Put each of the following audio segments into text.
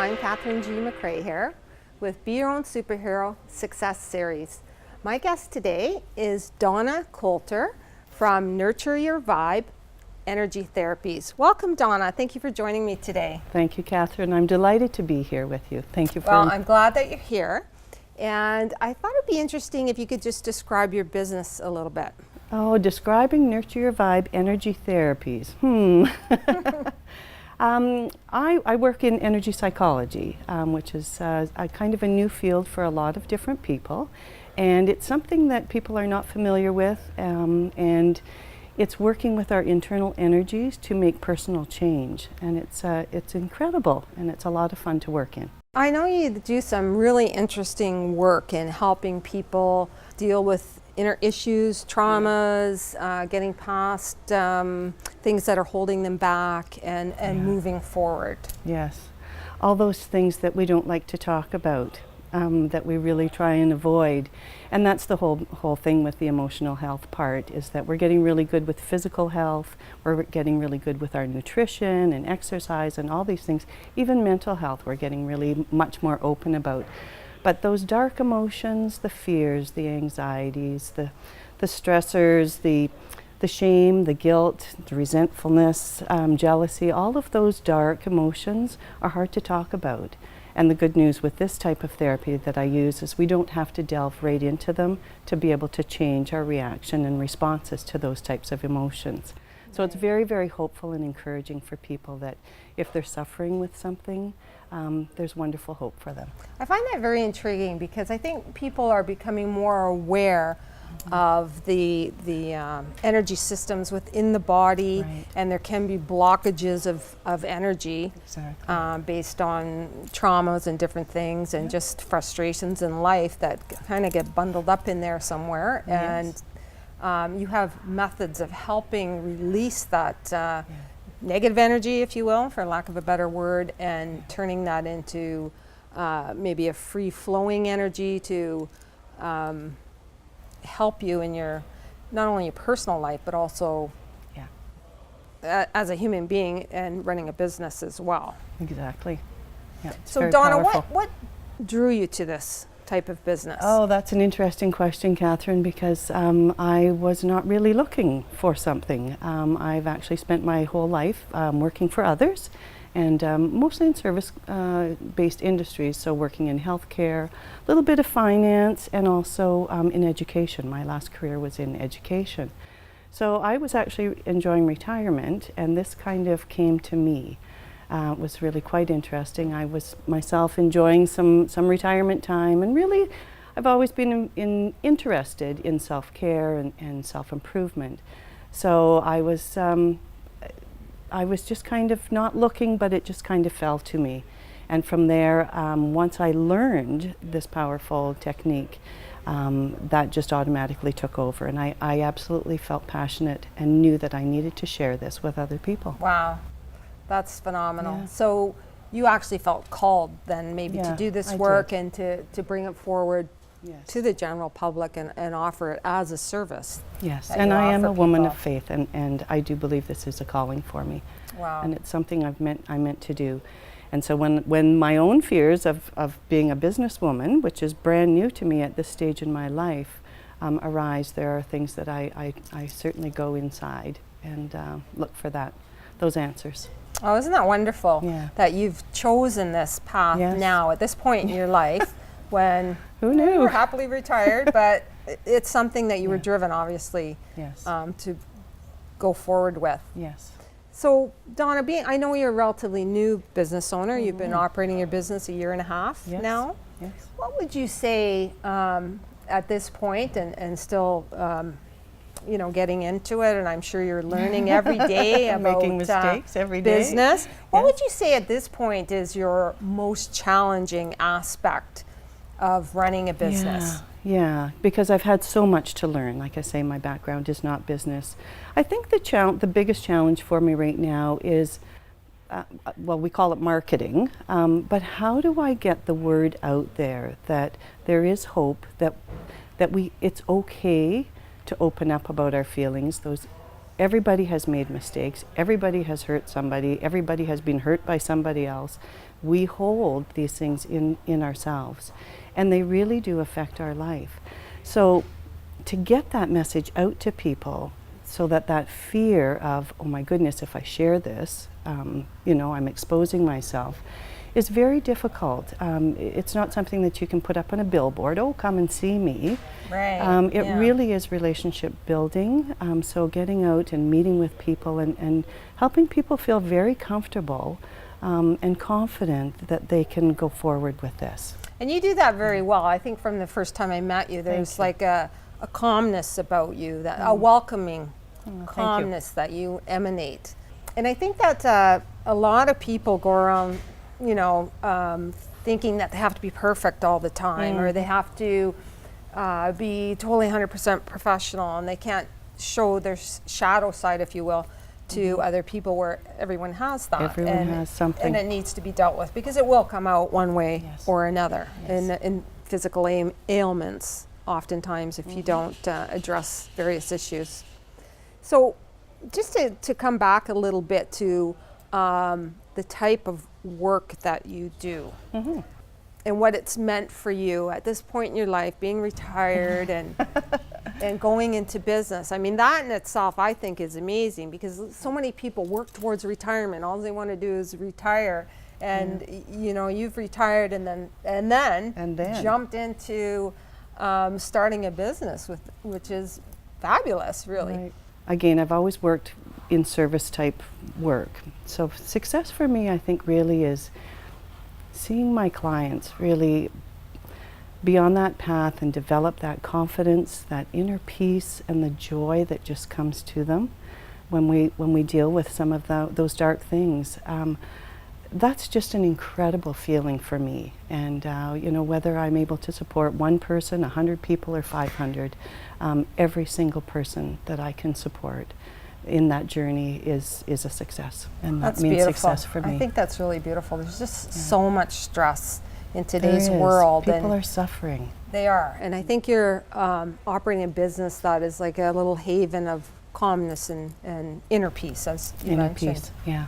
I'm Catherine G. McRae here with Be Your Own Superhero Success Series. My guest today is Donna Coulter from Nurture Your Vibe Energy Therapies. Welcome, Donna. Thank you for joining me today. Thank you, Catherine. I'm delighted to be here with you. Thank you for... Well, I'm glad that you're here. And I thought it'd be interesting if you could just describe your business a little bit. Oh, describing Nurture Your Vibe Energy Therapies. I work in energy psychology, which is a kind of a new field for a lot of different people. And it's something that people are not familiar with, and it's working with our internal energies to make personal change. And it's incredible, and it's a lot of fun to work in. I know you do some really interesting work in helping people deal with inner issues, traumas, getting past things that are holding them back and moving forward. Yes, all those things that we don't like to talk about, that we really try and avoid. And that's the whole thing with the emotional health part, is that we're getting really good with physical health, we're getting really good with our nutrition and exercise and all these things. Even mental health we're getting really much more open about. But those dark emotions, the fears, the anxieties, the stressors, the shame, the guilt, the resentfulness, jealousy, all of those dark emotions are hard to talk about. And the good news with this type of therapy that I use is we don't have to delve right into them to be able to change our reaction and responses to those types of emotions. So it's very, very hopeful and encouraging for people that if they're suffering with something, there's wonderful hope for them. I find that very intriguing because I think people are becoming more aware of the energy systems within the body, Right. and there can be blockages of energy Exactly. based on traumas and different things and just frustrations in life that kind of get bundled up in there somewhere. Yes. And you have methods of helping release that negative energy, if you will, for lack of a better word, and turning that into maybe a free-flowing energy to help you in your, not only your personal life, but also as a human being and running a business as well. Exactly. Yeah, it's So very Donna, powerful. what drew you to this type of business? Oh, that's an interesting question, Catherine, because I was not really looking for something. I've actually spent my whole life working for others, and mostly in service-based industries, so working in healthcare, a little bit of finance, and also in education. My last career was in education. So I was actually enjoying retirement, and this kind of came to me. It was really quite interesting. I was myself enjoying some retirement time, and really I've always been interested in self-care and self-improvement. So I was just kind of not looking, but it just kind of fell to me. And from there, once I learned this powerful technique, that just automatically took over. And I absolutely felt passionate and knew that I needed to share this with other people. Wow, that's phenomenal. Yeah. So you actually felt called then maybe to Yeah, do this I work did. and to bring it forward Yes. to the general public and offer it as a service. Yes, that and you I am offer a woman people. of faith, and I do believe this is a calling for me. Wow. And it's something I meant to do. And so when my own fears of being a businesswoman, which is brand new to me at this stage in my life, arise, there are things that I certainly go inside and look for those answers. Oh, isn't that wonderful? Yeah. That you've chosen this path Yes. now at this point in your life when Who you knew? were happily retired, but it's something that you were Yeah. driven, obviously, Yes. to go forward with. Yes. So, Donna, I know you're a relatively new business owner. You've been operating your business a year and a half Yes. now. Yes. What would you say at this point, and still, getting into it, and I'm sure you're learning every day about Making mistakes every day. business. What Yes. would you say at this point is your most challenging aspect of running a business? Yeah, because I've had so much to learn. Like I say, my background is not business. I think the biggest challenge for me right now is, well, we call it marketing, but how do I get the word out there that there is hope, that it's okay to open up about our feelings. Everybody has made mistakes. Everybody has hurt somebody. Everybody has been hurt by somebody else. We hold these things in ourselves, and they really do affect our life. So to get that message out to people, so that fear of, oh my goodness, if I share this, you know, I'm exposing myself, is very difficult. It's not something that you can put up on a billboard, oh, come and see me. Right. It really is relationship building. So getting out and meeting with people and helping people feel very comfortable and confident that they can go forward with this. And you do that very well. I think from the first time I met you, there's like a calmness about you, that a welcoming calmness that you emanate. And I think that a lot of people go around, you know, thinking that they have to be perfect all the time, or they have to be totally 100% professional, and they can't show their shadow side, if you will, to other people, where everyone has that. Everyone has something. And it needs to be dealt with, because it will come out one way or another in physical ailments, oftentimes, if you don't address various issues. So just to come back a little bit to the type of work that you do and what it's meant for you at this point in your life, being retired and going into business. I mean, that in itself, I think, is amazing, because so many people work towards retirement. All they want to do is retire, and you know, you've retired and then jumped into starting a business, which is fabulous, really. Right. Again, I've always worked in service type work. So success for me, I think, really is seeing my clients really be on that path and develop that confidence, that inner peace, and the joy that just comes to them when we deal with some of those dark things. That's just an incredible feeling for me. And you know, whether I'm able to support one person, 100 people, or 500, every single person that I can support in that journey is a success, and that means beautiful. Success for me. I think that's really beautiful. There's just so much stress in today's world. People are suffering. They are, and I think you're operating a business that is like a little haven of calmness and inner peace, as you mentioned. Peace, yeah.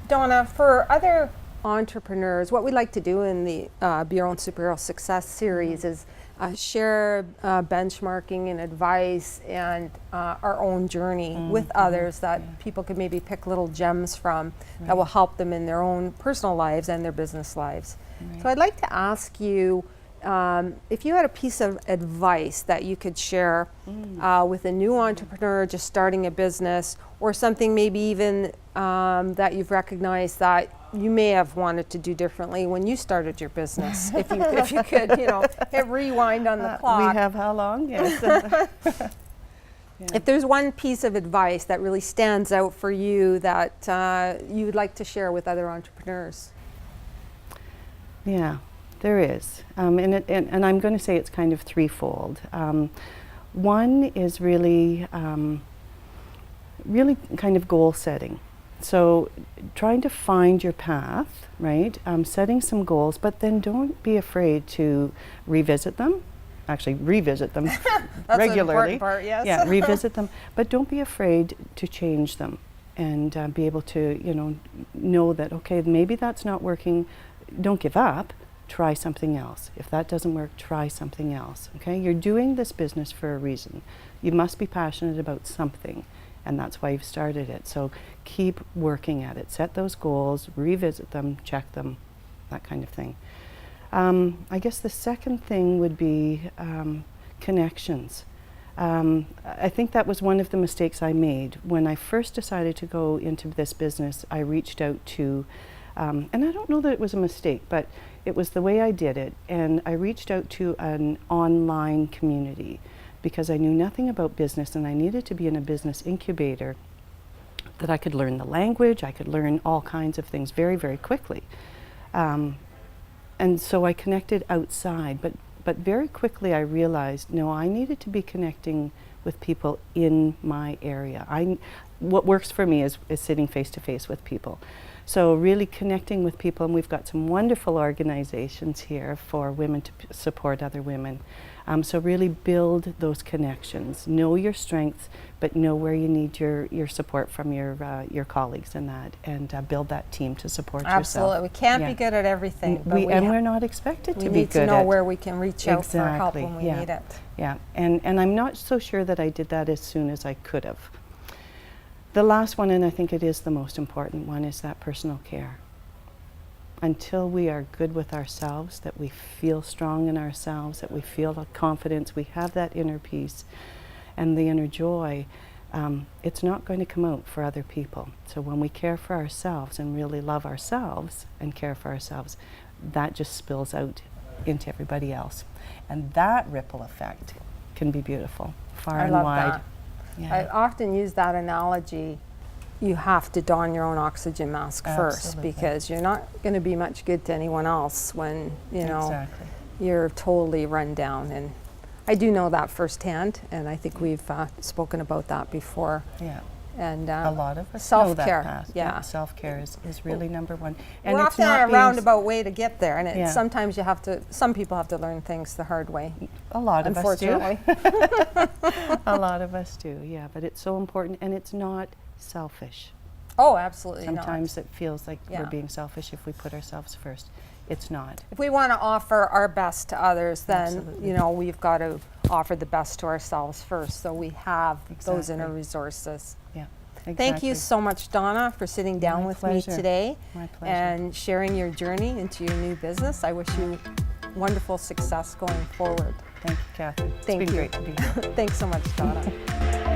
Donna, for other entrepreneurs, what we like to do in the Be Your Own Superhero Success series is share benchmarking and advice and our own journey with others that people can maybe pick little gems from that will help them in their own personal lives and their business lives. So I'd like to ask you if you had a piece of advice that you could share with a new entrepreneur just starting a business, or something maybe even that you've recognized that you may have wanted to do differently when you started your business. If you could, you know, hit rewind on the clock. We have how long? Yes. If there's one piece of advice that really stands out for you that you would like to share with other entrepreneurs. Yeah, there is. And I'm going to say it's kind of threefold. One is really kind of goal setting. So trying to find your path, right? Setting some goals, but then don't be afraid to revisit them. Actually, revisit them That's regularly. An important part, yes. Yeah, revisit them, but don't be afraid to change them, and be able to, know that, okay, maybe that's not working. Don't give up. Try something else. If that doesn't work, try something else. Okay, you're doing this business for a reason. You must be passionate about something, and that's why you've started it. So keep working at it. Set those goals, revisit them, check them, that kind of thing. I guess the second thing would be connections. I think that was one of the mistakes I made. When I first decided to go into this business, I reached out to, and I don't know that it was a mistake, but it was the way I did it, and I reached out to an online community because I knew nothing about business, and I needed to be in a business incubator that I could learn the language, I could learn all kinds of things very, very quickly. And so I connected outside, but very quickly I realized, no, I needed to be connecting with people in my area. what works for me is sitting face to face with people. So really connecting with people, and we've got some wonderful organizations here for women to support other women. So really build those connections. Know your strengths, but know where you need your support from your colleagues and that, and build that team to support yourself. Absolutely. We can't be good at everything, but we're not expected to be good at. We need to know where we can reach out for help when we need it. Yeah, and I'm not so sure that I did that as soon as I could have. The last one, and I think it is the most important one, is that personal care. Until we are good with ourselves, that we feel strong in ourselves, that we feel the confidence, we have that inner peace and the inner joy, it's not going to come out for other people. So when we care for ourselves and really love ourselves and care for ourselves, that just spills out into everybody else. And that ripple effect can be beautiful, far and wide. Yeah. I often use that analogy. You have to don your own oxygen mask first, because you're not going to be much good to anyone else when you're totally run down. And I do know that firsthand, and I think we've spoken about that before. Yeah. And a lot of us self-care. Know that Yeah. Self-care is really number one. And we're it's often not on a roundabout way to get there, and sometimes you have to. Some people have to learn things the hard way. A lot of us do. Unfortunately. A lot of us do. Yeah, but it's so important, and it's not selfish. Oh, absolutely not. Sometimes it feels like we're being selfish if we put ourselves first. It's not. If we want to offer our best to others, then you know, we've got to offer the best to ourselves first, so we have those inner resources. Yeah. Exactly. Thank you so much, Donna, for sitting down with me today and sharing your journey into your new business. I wish you wonderful success going forward. Thank you, Catherine. Thank you. It's been great to be here. Thanks so much, Donna.